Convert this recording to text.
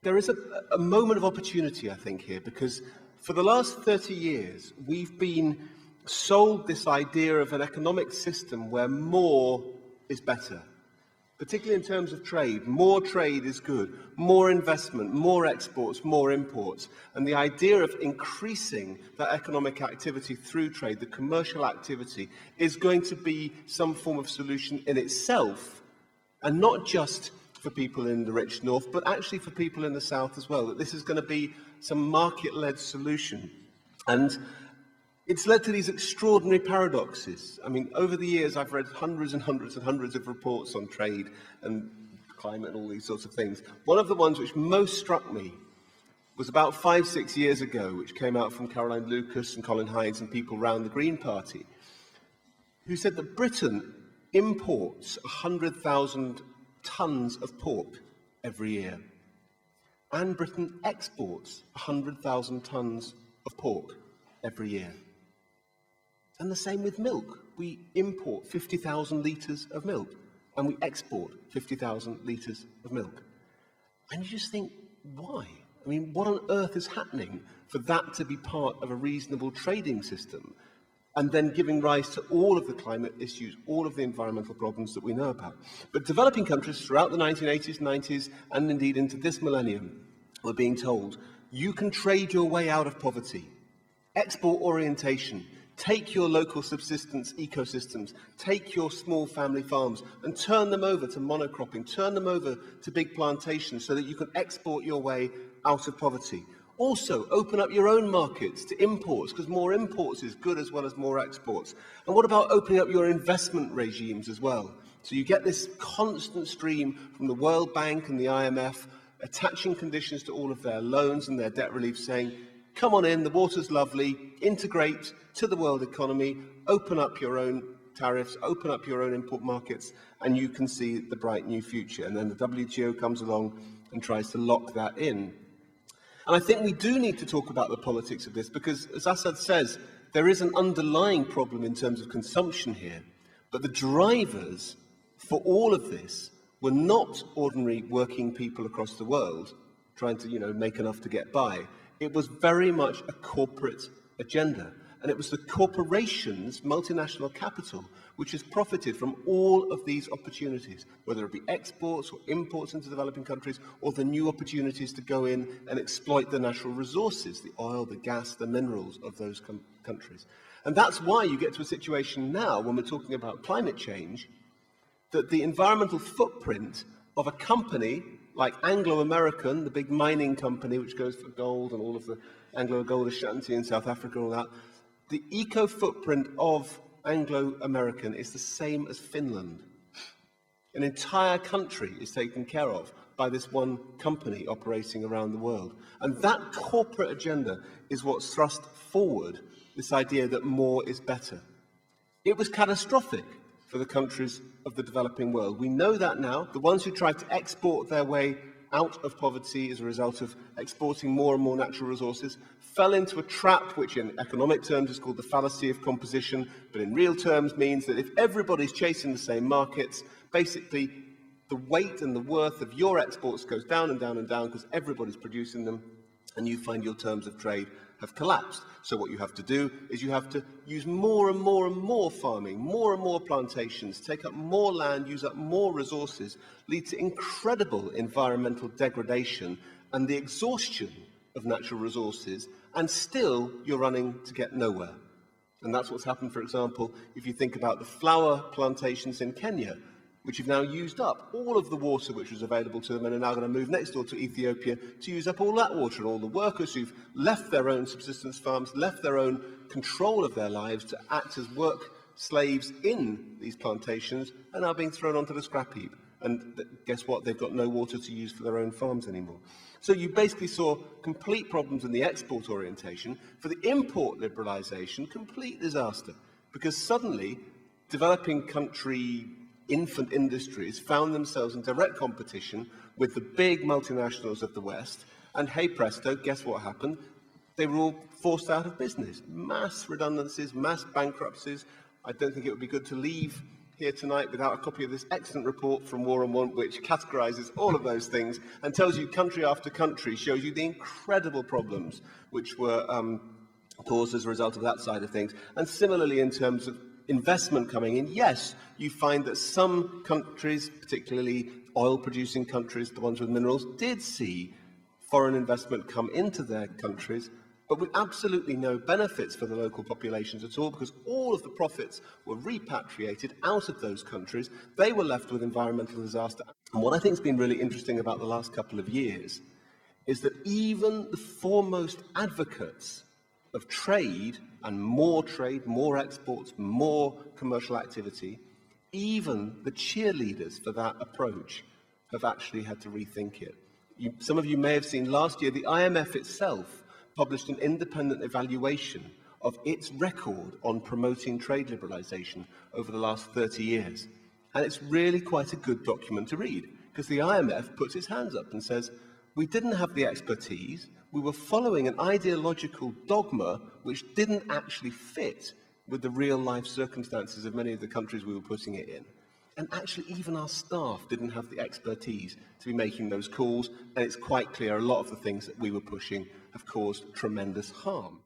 There is a moment of opportunity, I think, here, because for the last 30 years, we've been sold this idea of an economic system where more is better, particularly in terms of trade. More trade is good, more investment, more exports, more imports. And the idea of increasing that economic activity through trade, the commercial activity, is going to be some form of solution in itself, and not just for people in the rich north, but actually for people in the south as well, that this is going to be some market-led solution. And it's led to these extraordinary paradoxes. I mean, over the years, I've read hundreds and hundreds and hundreds of reports on trade and climate and all these sorts of things. One of the ones which most struck me was about 5-6 years ago, which came out from Caroline Lucas and Colin Hines and people around the Green Party, who said that Britain imports 100,000 tons of pork every year, and Britain exports 100,000 tons of pork every year. And the same with milk. We import 50,000 litres of milk, and we export 50,000 litres of milk. And you just think, why? I mean, what on earth is happening for that to be part of a reasonable trading system, and then giving rise to all of the climate issues, all of the environmental problems that we know about? But developing countries throughout the 1980s, 90s, and indeed into this millennium were being told, you can trade your way out of poverty. Export orientation. Take your local subsistence ecosystems, take your small family farms and turn them over to monocropping, turn them over to big plantations so that you can export your way out of poverty. Also, open up your own markets to imports, because more imports is good as well as more exports. And what about opening up your investment regimes as well? So you get this constant stream from the World Bank and the IMF attaching conditions to all of their loans and their debt relief, saying, come on in, the water's lovely, integrate to the world economy, open up your own tariffs, open up your own import markets, and you can see the bright new future. And then the WTO comes along and tries to lock that in. And I think we do need to talk about the politics of this, because, as Assad says, there is an underlying problem in terms of consumption here. But the drivers for all of this were not ordinary working people across the world trying to, make enough to get by. It was very much a corporate agenda. And it was the corporations, multinational capital, which has profited from all of these opportunities, whether it be exports or imports into developing countries, or the new opportunities to go in and exploit the natural resources, the oil, the gas, the minerals of those countries. And that's why you get to a situation now, when we're talking about climate change, that the environmental footprint of a company like Anglo-American, the big mining company which goes for gold and all of the Anglo-Gold Ashanti in South Africa and all that, the eco-footprint of Anglo-American is the same as Finland. An entire country is taken care of by this one company operating around the world. And that corporate agenda is what's thrust forward this idea that more is better. It was catastrophic for the countries of the developing world. We know that now. The ones who tried to export their way out of poverty as a result of exporting more and more natural resources fell into a trap which in economic terms is called the fallacy of composition, but in real terms means that if everybody's chasing the same markets, basically the weight and the worth of your exports goes down and down and down because everybody's producing them, and you find your terms of trade have collapsed. So what you have to do is you have to use more and more and more farming, more and more plantations, take up more land, use up more resources, lead to incredible environmental degradation and the exhaustion of natural resources, and still you're running to get nowhere. And that's what's happened, for example, if you think about the flower plantations in Kenya, which have now used up all of the water which was available to them and are now going to move next door to Ethiopia to use up all that water, and all the workers who've left their own subsistence farms, left their own control of their lives to act as work slaves in these plantations, are now being thrown onto the scrap heap. And guess what? They've got no water to use for their own farms anymore. So you basically saw complete problems in the export orientation. For the import liberalisation, complete disaster, because suddenly developing country infant industries found themselves in direct competition with the big multinationals of the West, and hey presto, guess what happened? They were all forced out of business. Mass redundancies, mass bankruptcies. I don't think it would be good to leave here tonight without a copy of this excellent report from War on Want, which categorises all of those things and tells you country after country, shows you the incredible problems which were caused as a result of that side of things. And similarly, in terms of investment coming in, yes, you find that some countries, particularly oil-producing countries, the ones with minerals, did see foreign investment come into their countries, but with absolutely no benefits for the local populations at all, because all of the profits were repatriated out of those countries. They were left with environmental disaster. And what I think has been really interesting about the last couple of years is that even the foremost advocates of trade, and more exports, more commercial activity, even the cheerleaders for that approach have actually had to rethink it. Some of you may have seen last year, the IMF itself published an independent evaluation of its record on promoting trade liberalisation over the last 30 years. And it's really quite a good document to read, because the IMF puts its hands up and says, we didn't have the expertise, we were following an ideological dogma which didn't actually fit with the real-life circumstances of many of the countries we were putting it in. And actually, even our staff didn't have the expertise to be making those calls, and it's quite clear a lot of the things that we were pushing have caused tremendous harm.